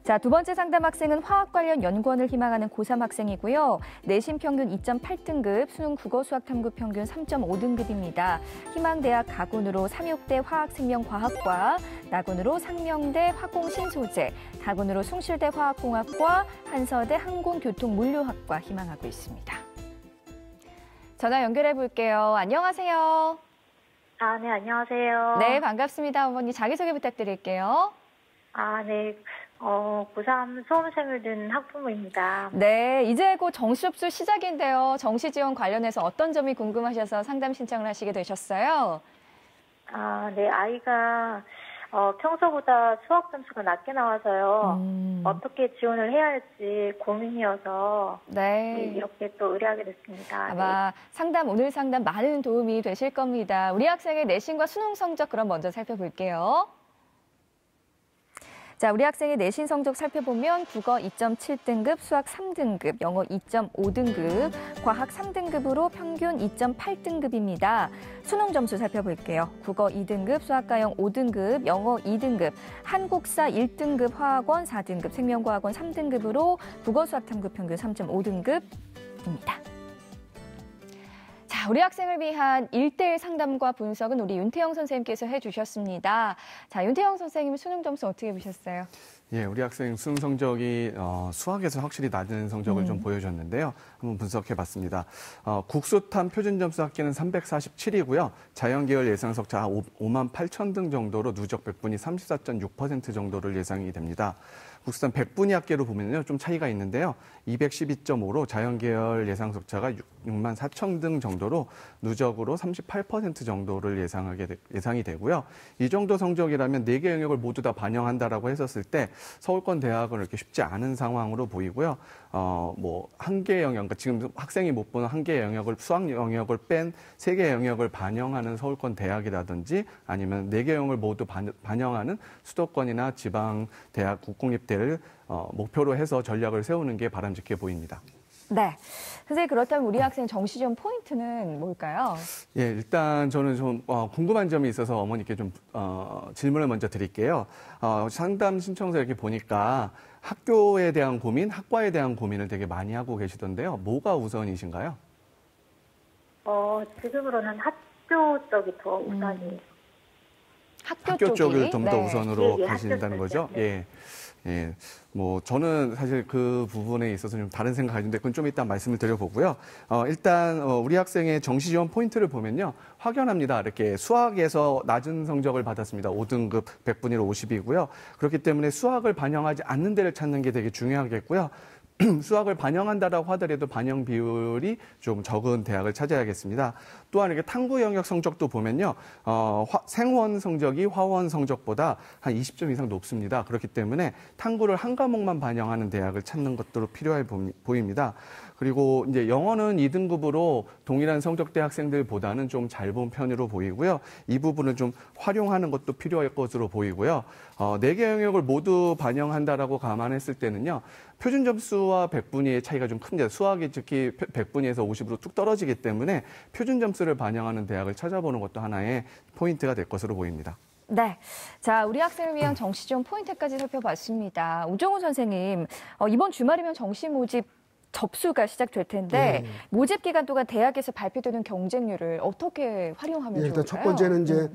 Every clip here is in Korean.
자, 두 번째 상담 학생은 화학 관련 연구원을 희망하는 고3 학생이고요. 내신 평균 2.8등급, 수능 국어 수학 탐구 평균 3.5등급입니다. 희망대학 가군으로 삼육대 화학생명과학과, 나군으로 상명대 화공신소재, 다군으로 숭실대 화학공학과, 한서대 항공교통물류학과 희망하고 있습니다. 전화 연결해 볼게요. 안녕하세요. 네, 안녕하세요. 네, 반갑습니다. 어머니 자기소개 부탁드릴게요. 네. 고3 수험생을 둔 학부모입니다. 네, 이제 곧 정시 접수 시작인데요. 정시 지원 관련해서 어떤 점이 궁금하셔서 상담 신청을 하시게 되셨어요? 네, 아이가 평소보다 수학 점수가 낮게 나와서요. 어떻게 지원을 해야 할지 고민이어서 네. 이렇게 또 의뢰하게 됐습니다. 아마 오늘 상담 많은 도움이 되실 겁니다. 우리 학생의 내신과 수능 성적 그럼 먼저 살펴볼게요. 자, 우리 학생의 내신 성적 살펴보면 국어 2.7등급, 수학 3등급, 영어 2.5등급, 과학 3등급으로 평균 2.8등급입니다. 수능 점수 살펴볼게요. 국어 2등급, 수학과형 5등급, 영어 2등급, 한국사 1등급, 화학원 4등급, 생명과학원 3등급으로 국어 수학 탐구 평균 3.5등급입니다. 자, 우리 학생을 위한 1대1 상담과 분석은 우리 윤태영 선생님께서 해주셨습니다. 자, 윤태영 선생님 수능 점수 어떻게 보셨어요? 예, 우리 학생 수능 성적이 수학에서 확실히 낮은 성적을 좀 보여줬는데요. 한번 분석해봤습니다. 국수탐 표준점수 합계는 347이고요. 자연계열 예상석차 5만 8천 등 정도로 누적 백분위 34.6% 정도를 예상이 됩니다. 국수탐 100분위 합계로 보면요, 좀 차이가 있는데요. 212.5로 자연계열 예상석차가 6만 4천 등 정도로 누적으로 38% 정도를 예상이 되고요. 이 정도 성적이라면 4개 영역을 모두 다 반영한다라고 했었을 때 서울권 대학은 이렇게 쉽지 않은 상황으로 보이고요. 한 개 영역, 그러니까 지금 학생이 못 보는 한 개 영역을 수학 영역을 뺀 3개 영역을 반영하는 서울권 대학이라든지 아니면 4개 영역을 모두 반영하는 수도권이나 지방 대학 국공립대를 목표로 해서 전략을 세우는 게 바람직해 보입니다. 네. 선생님, 그렇다면 우리 학생 정시 지원 포인트는 뭘까요? 예, 일단 저는 좀 궁금한 점이 있어서 어머니께 좀 질문을 먼저 드릴게요. 상담 신청서 이렇게 보니까 학교에 대한 고민, 학과에 대한 고민을 되게 많이 하고 계시던데요. 뭐가 우선이신가요? 지금으로는 학교 쪽이 더 우선이에요. 학교 쪽을 좀 더 네. 우선으로 예, 가신다는 거죠? 네. 예. 예, 저는 사실 그 부분에 있어서 좀 다른 생각인데 그건 좀 이따 말씀을 드려보고요. 일단 우리 학생의 정시 지원 포인트를 보면요, 확연합니다. 이렇게 수학에서 낮은 성적을 받았습니다. 5등급 100분위로 50이고요. 그렇기 때문에 수학을 반영하지 않는 데를 찾는 게 되게 중요하겠고요. 수학을 반영한다라고 하더라도 반영 비율이 좀 적은 대학을 찾아야겠습니다. 또한 이렇게 탐구 영역 성적도 보면요, 생원 성적이 화원 성적보다 한 20점 이상 높습니다. 그렇기 때문에 탐구를 한 과목만 반영하는 대학을 찾는 것도 필요해 보입니다. 그리고 이제 영어는 2등급으로 동일한 성적대 학생들보다는 좀 잘 본 편으로 보이고요. 이 부분을 좀 활용하는 것도 필요할 것으로 보이고요. 4개 영역을 모두 반영한다라고 감안했을 때는요, 표준 점수와 백분위의 차이가 좀 큽니다. 수학이 특히 100분위에서 50으로 뚝 떨어지기 때문에 표준 점수를 반영하는 대학을 찾아보는 것도 하나의 포인트가 될 것으로 보입니다. 네. 자, 우리 학생을 위한 정시 지원 포인트까지 살펴봤습니다. 우정우 선생님, 이번 주말이면 정시 모집 접수가 시작될 텐데 모집 기간 동안 대학에서 발표되는 경쟁률을 어떻게 활용하면 좋을까요? 일단 첫 번째는 이제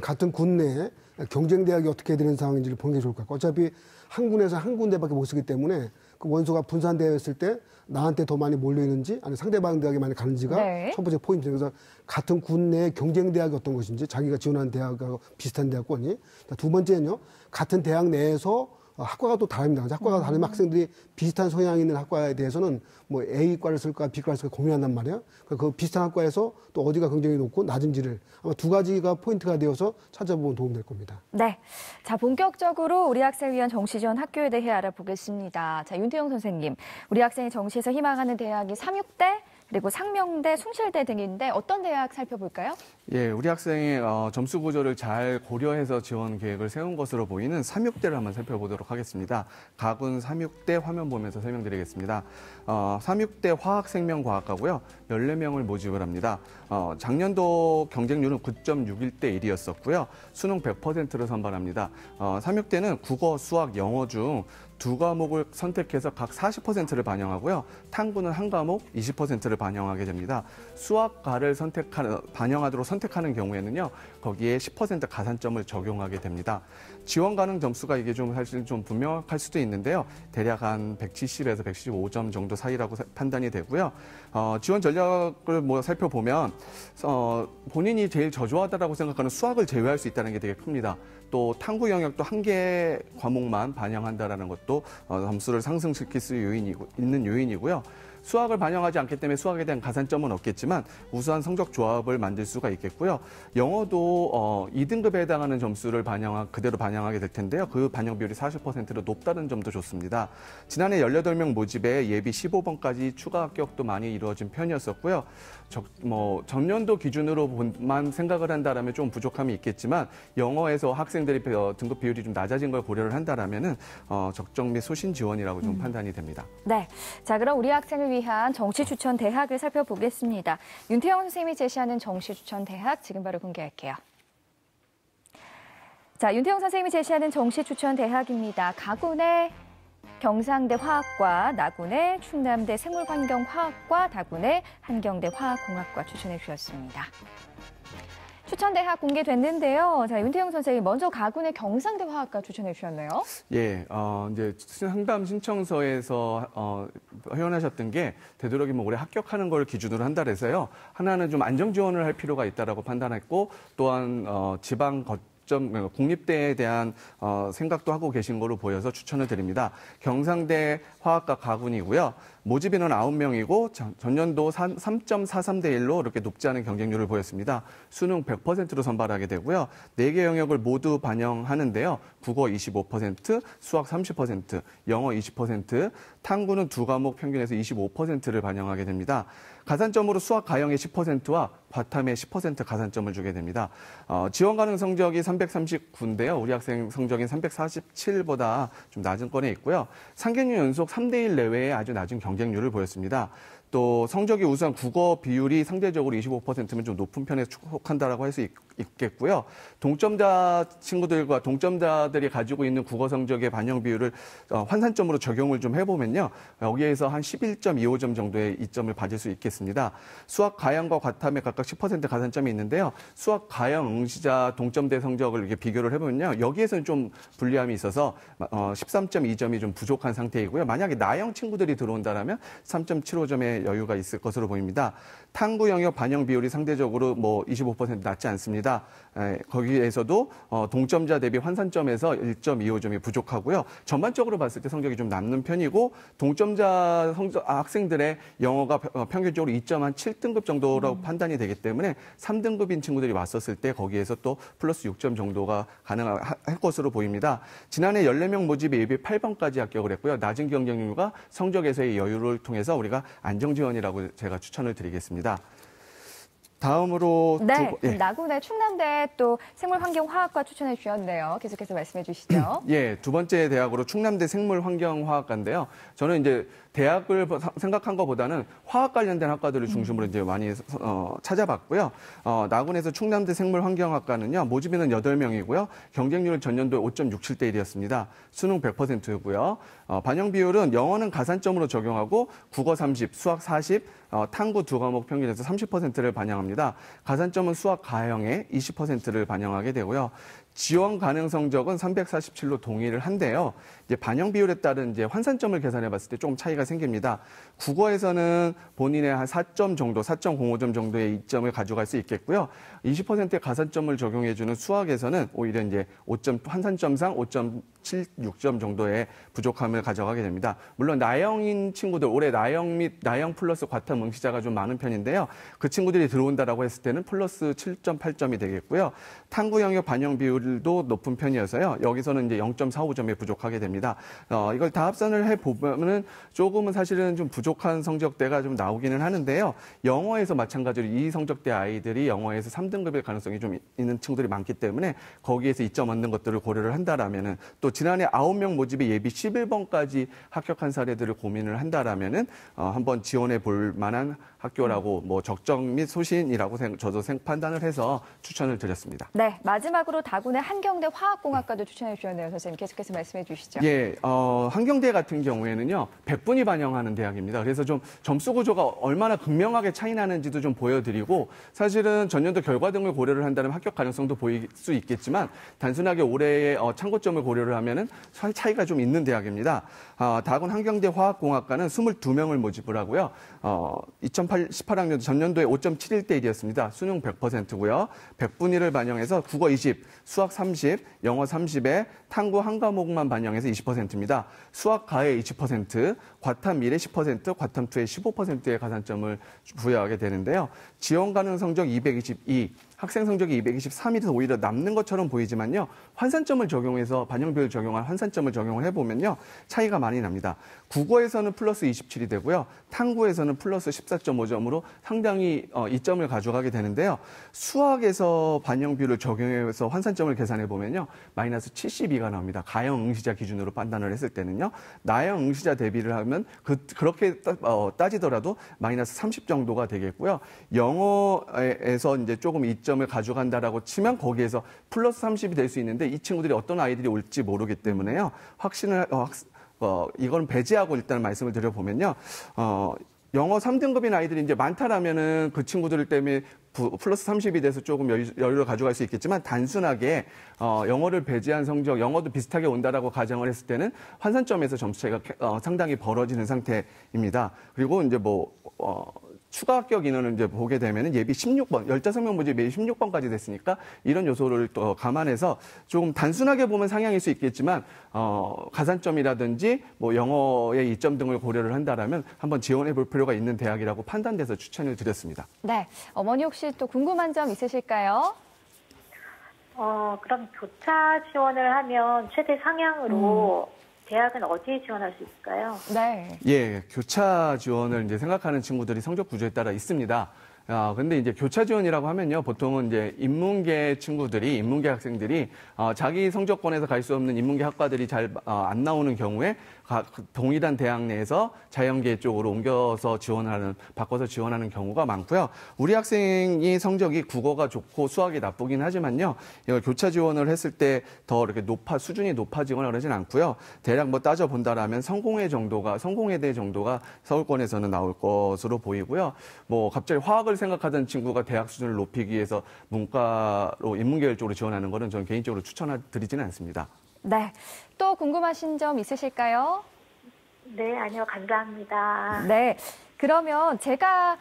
같은 군 내에 경쟁 대학이 어떻게 되는 상황인지를 보는 게 좋을 것 같고, 어차피 한 군에서 한 군데밖에 못 쓰기 때문에 그 원소가 분산되어 있을 때 나한테 더 많이 몰려 있는지 아니면 상대방 대학에 많이 가는지가 첫 번째 포인트예요. 그래서 같은 군 내의 경쟁 대학이 어떤 것인지, 자기가 지원한 대학하고 비슷한 대학권이. 두 번째는요, 같은 대학 내에서 학과가 또 다릅니다. 학과가 다른 학생들이 비슷한 성향이 있는 학과에 대해서는 뭐 A과를 쓸까 B과를 쓸까 고민한단 말이에요. 그 비슷한 학과에서 또 어디가 경쟁이 높고 낮은지를 아마 두 가지가 포인트가 되어서 찾아보면 도움될 겁니다. 네. 자, 본격적으로 우리 학생을 위한 정시 지원 학교에 대해 알아보겠습니다. 자, 윤태영 선생님, 우리 학생이 정시에서 희망하는 대학이 삼육대, 그리고 상명대, 숭실대 등인데 어떤 대학 살펴볼까요? 예, 우리 학생의 점수 구조를 잘 고려해서 지원 계획을 세운 것으로 보이는 3육대를 한번 살펴보도록 하겠습니다. 가군 3육대 화면 보면서 설명드리겠습니다. 3육대 화학생명과학과고요. 14명을 모집을 합니다. 작년도 경쟁률은 9.61대 1이었었고요. 수능 100%로 선발합니다. 3육대는 국어, 수학, 영어 중 두 과목을 선택해서 각 40%를 반영하고요. 탐구는 한 과목 20%를 반영하게 됩니다. 수학과를 반영하도록 선택하는 경우에는요. 거기에 10% 가산점을 적용하게 됩니다. 지원 가능 점수가 이게 좀 사실 좀 분명할 수도 있는데요. 대략 한 170에서 175점 정도 사이라고 판단이 되고요. 지원 전략을 살펴보면 본인이 제일 저조하다라고 생각하는 수학을 제외할 수 있다는 게 되게 큽니다. 또 탐구 영역도 한 개 과목만 반영한다라는 것도 점수를 상승시킬 수 있는 요인이고요. 수학을 반영하지 않기 때문에 수학에 대한 가산점은 없겠지만 우수한 성적 조합을 만들 수가 있겠고요. 영어도 2등급에 해당하는 점수를 그대로 반영하게 될 텐데요. 그 반영 비율이 40%로 높다는 점도 좋습니다. 지난해 18명 모집에 예비 15번까지 추가 합격도 많이 이루어진 편이었었고요. 전년도 기준으로만 생각을 한다라면 좀 부족함이 있겠지만 영어에서 학생들이 등급 비율이 좀 낮아진 걸 고려를 한다라면은 적정 및 소신 지원이라고 좀 판단이 됩니다. 네, 자 그럼 우리 학생을 위한 정시 추천 대학을 살펴보겠습니다. 윤태영 선생님이 제시하는 정시 추천 대학 지금 바로 공개할게요. 자, 윤태영 선생님이 제시하는 정시 추천 대학입니다. 가군의 경상대 화학과, 나군의 충남대 생물환경화학과, 다군의 한경대 화학공학과 추천해 주셨습니다. 추천 대학 공개됐는데요. 자, 윤태영 선생님 먼저 가군의 경상대 화학과 추천해 주셨네요. 예, 이제 상담 신청서에서 회원하셨던 게 되도록이면 올해 합격하는 걸 기준으로 한다 해서요. 하나는 좀 안정 지원을 할 필요가 있다라고 판단했고 또한 지방 국립대에 대한 생각도 하고 계신 걸로 보여서 추천을 드립니다. 경상대 화학과 가군이고요. 모집인은 9명이고 전년도 3.43대 1로 이렇게 높지 않은 경쟁률을 보였습니다. 수능 100%로 선발하게 되고요. 4개 영역을 모두 반영하는데요. 국어 25%, 수학 30%, 영어 20%, 탐구는 두 과목 평균에서 25%를 반영하게 됩니다. 가산점으로 수학 가형의 10%와 과탐의 10% 가산점을 주게 됩니다. 지원 가능 성적이 339인데요. 우리 학생 성적인 347보다 좀 낮은 권에 있고요. 3개년 연속 3대1 내외의 아주 낮은 경쟁률을 보였습니다. 또 성적이 우수한 국어 비율이 상대적으로 25%면 좀 높은 편에 속한다라고 할 수 있겠고요. 동점자 친구들과 동점자들이 가지고 있는 국어 성적의 반영 비율을 환산점으로 적용을 좀 해보면요. 여기에서 한 11.25점 정도의 이점을 받을 수 있겠습니다. 수학 가형과 과탐에 각각 10% 가산점이 있는데요. 수학 가형 응시자 동점대 성적을 이렇게 비교를 해보면요. 여기에서는 좀 불리함이 있어서 13.2점이 좀 부족한 상태이고요. 만약에 나형 친구들이 들어온다면 3.75점의 여유가 있을 것으로 보입니다. 탐구 영역 반영 비율이 상대적으로 25% 낮지 않습니다. 거기에서도 동점자 대비 환산점에서 1.25점이 부족하고요. 전반적으로 봤을 때 성적이 좀 남는 편이고 동점자 학생들의 영어가 평균적으로 2.7등급 정도라고 판단이 되기 때문에 3등급인 친구들이 왔었을 때 거기에서 또 플러스 6점 정도가 가능할 것으로 보입니다. 지난해 14명 모집에 예비 8번까지 합격을 했고요. 낮은 경쟁률과 성적에서의 여유를 통해서 우리가 안정지원이라고 제가 추천을 드리겠습니다. 다음으로 나군의 충남대 또 생물환경화학과 추천해 주셨네요. 계속해서 말씀해 주시죠. 예, 두 번째 대학으로 충남대 생물환경화학과인데요. 저는 이제 대학을 생각한 것보다는 화학 관련된 학과들을 중심으로 이제 많이 찾아봤고요. 나군에서 충남대 생물환경학과는요. 모집인은 8명이고요. 경쟁률은 전년도에 5.67대 1이었습니다. 수능 100%고요. 반영 비율은 영어는 가산점으로 적용하고 국어 30, 수학 40, 탐구 두 과목 평균에서 30%를 반영합니다. 가산점은 수학 가형의 20%를 반영하게 되고요. 지원 가능 성적은 347로 동의를 한데요. 이제 반영 비율에 따른 이제 환산점을 계산해 봤을 때 조금 차이가 생깁니다. 국어에서는 본인의 한 4점 정도, 4.05점 정도의 이점을 가져갈 수 있겠고요. 20%의 가산점을 적용해주는 수학에서는 오히려 이제 환산점상 5.76점 정도의 부족함을 가져가게 됩니다. 물론 나형인 친구들, 올해 나형 및 나형 플러스 과탐 응시자가 좀 많은 편인데요. 그 친구들이 들어온다라고 했을 때는 플러스 7.8점이 되겠고요. 탐구 영역 반영 비율이 비율도 높은 편이어서요. 여기서는 이제 0.45점에 부족하게 됩니다. 이걸 다 합산을 해보면은 조금은 사실은 좀 부족한 성적대가 좀 나오기는 하는데요. 영어에서 마찬가지로 이 성적대 아이들이 영어에서 3등급일 가능성이 좀 있는 친구들이 많기 때문에 거기에서 2점 얻는 것들을 고려를 한다라면은 또 지난해 9명 모집에 예비 11번까지 합격한 사례들을 고민을 한다라면은 한번 지원해 볼 만한 학교라고 뭐 적정 및 소신이라고 저도 판단을 해서 추천을 드렸습니다. 네, 마지막으로 다군의 한경대 화학공학과도 추천해 주셨네요. 선생님 계속해서 말씀해 주시죠. 예, 한경대 같은 경우에는요 100분이 반영하는 대학입니다. 그래서 좀 점수 구조가 얼마나 극명하게 차이 나는지도 좀 보여드리고 사실은 전년도 결과 등을 고려를 한다면 합격 가능성도 보일 수 있겠지만 단순하게 올해의 참고점을 고려를 하면은 차이가 좀 있는 대학입니다. 다군 한경대 화학공학과는 22명을 모집을 하고요. 2018학년 전년도에 5.71대 1이었습니다. 수능 100%고요. 100분위를 반영해서 국어 20, 수학 30, 영어 30에 탐구 한 과목만 반영해서 20%입니다. 수학 가에 20%, 과탐 미래 10%, 과탐 투에 15%의 가산점을 부여하게 되는데요. 지원 가능 성적 222, 학생 성적이 223이라서 오히려 남는 것처럼 보이지만요. 환산점을 적용해서 반영비율 적용한 환산점을 적용을 해보면요. 차이가 많이 납니다. 국어에서는 플러스 27이 되고요. 탐구에서는 플러스 14.5점으로 상당히 이점을 가져가게 되는데요. 수학에서 반영비율을 적용해서 환산점을 계산해보면요. 마이너스 72가 나옵니다. 가형 응시자 기준으로 판단을 했을 때는요. 나형 응시자 대비를 하면 그렇게 따지더라도 마이너스 30 정도가 되겠고요. 영어에서 이제 조금 이점을 가져간다라고 치면 거기에서 플러스 30이 될 수 있는데 이 친구들이 어떤 아이들이 올지 모르기 때문에요. 이건 배제하고 일단 말씀을 드려보면요. 영어 3등급인 아이들이 이제 많다라면은 그 친구들 때문에 플러스 30이 돼서 조금 여유를 가져갈 수 있겠지만 단순하게 영어를 배제한 성적, 영어도 비슷하게 온다라고 가정을 했을 때는 환산점에서 점수 차이가 상당히 벌어지는 상태입니다. 그리고 이제 추가 합격 인원을 이제 보게 되면 예비 16번, 15명 모집 예비 16번까지 됐으니까 이런 요소를 또 감안해서 조금 단순하게 보면 상향일 수 있겠지만, 가산점이라든지 영어의 이점 등을 고려를 한다라면 한번 지원해 볼 필요가 있는 대학이라고 판단돼서 추천을 드렸습니다. 네. 어머니 혹시 또 궁금한 점 있으실까요? 그럼 교차 지원을 하면 최대 상향으로 대학은 어디에 지원할 수 있을까요? 네. 예, 교차 지원을 이제 생각하는 친구들이 성적 구조에 따라 있습니다. 근데 이제 교차 지원이라고 하면요, 보통은 이제 인문계 학생들이 자기 성적권에서 갈 수 없는 인문계 학과들이 잘 안 나오는 경우에 동일한 대학 내에서 자연계 쪽으로 바꿔서 지원하는 경우가 많고요. 우리 학생이 성적이 국어가 좋고 수학이 나쁘긴 하지만요, 이걸 교차 지원을 했을 때 더 이렇게 수준이 높아지거나 그러진 않고요. 대략 따져본다라면 성공회 대회 정도가 서울권에서는 나올 것으로 보이고요. 갑자기 화학을 생각하던 친구가 대학 수준을 높이기 위해서 문과로 인문계열 쪽으로 지원하는 거는 저는 개인적으로 추천드리지는 않습니다. 네. 또 궁금하신 점 있으실까요? 네, 아니요. 감사합니다. 네. 그러면 제가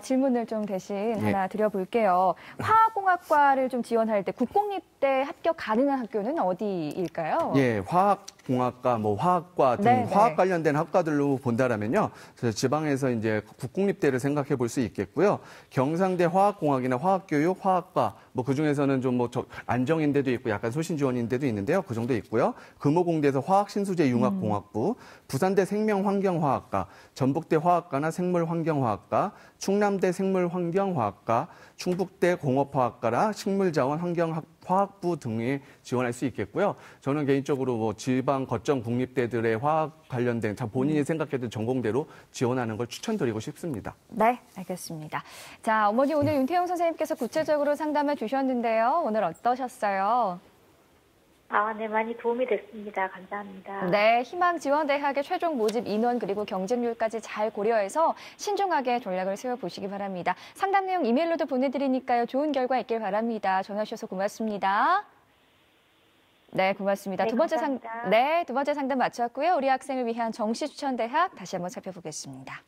질문을 좀 대신 하나 드려볼게요. 화학공학과를 좀 지원할 때 국공립대 합격 가능한 학교는 어디일까요? 예, 화학공학과, 화학과 등 화학 관련된 학과들로 본다라면요, 지방에서 이제 국공립대를 생각해 볼 수 있겠고요. 경상대 화학공학이나 화학교육, 화학과, 그 중에서는 좀 안정인데도 있고 약간 소신 지원인데도 있는데요. 그 정도 있고요. 금호공대에서 화학신수제 융합공학부, 부산대 생명환경화학과, 전북대 화학과나 생물환경화학과, 충남대 생물환경화학과, 충북대 공업화학과나 식물자원 환경화학부 등에 지원할 수 있겠고요. 저는 개인적으로 지방 거점 국립대들의 화학 관련된 본인이 생각했던 전공대로 지원하는 걸 추천드리고 싶습니다. 네, 알겠습니다. 자, 어머니 오늘 윤태영 선생님께서 구체적으로 상담해 주셨는데요. 오늘 어떠셨어요? 네, 많이 도움이 됐습니다. 감사합니다. 네, 희망지원대학의 최종 모집 인원 그리고 경쟁률까지 잘 고려해서 신중하게 전략을 세워보시기 바랍니다. 상담 내용 이메일로도 보내드리니까요. 좋은 결과 있길 바랍니다. 전화 주셔서 고맙습니다. 네, 고맙습니다. 네, 두 번째 상담 마쳤고요. 우리 학생을 위한 정시추천대학 다시 한번 살펴보겠습니다.